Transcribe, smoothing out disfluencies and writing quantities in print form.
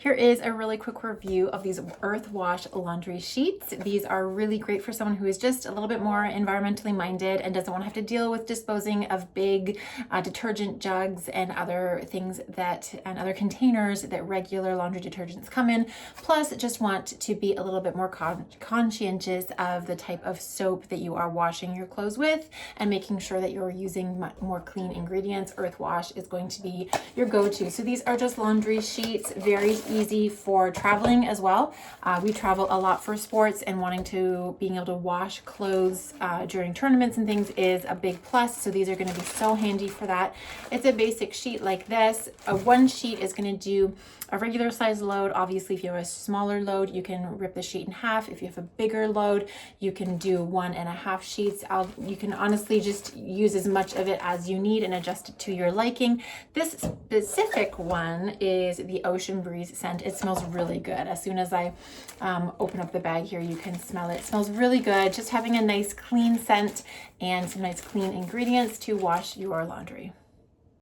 Here is a really quick review of these earthwash laundry sheets. These are really great for someone who is just a little bit more environmentally minded and doesn't want to have to deal with disposing of big detergent jugs and other things and other containers that regular laundry detergents come in. Plus, just want to be a little bit more conscientious of the type of soap that you are washing your clothes with and making sure that you're using more clean ingredients. Earthwash is going to be your go-to. So these are just laundry sheets, very easy for traveling as well. We travel a lot for sports, and being able to wash clothes during tournaments and things is a big plus. So these are going to be so handy for that. It's a basic sheet like this. One sheet is going to do a regular size load. Obviously, if you have a smaller load, you can rip the sheet in half. If you have a bigger load, you can do 1.5 sheets. You can honestly just use as much of it as you need and adjust it to your liking. This specific one is the Ocean Breeze scent. It smells really good. As soon as I open up the bag here, you can smell it. It smells really good. Just having a nice clean scent and some nice clean ingredients to wash your laundry.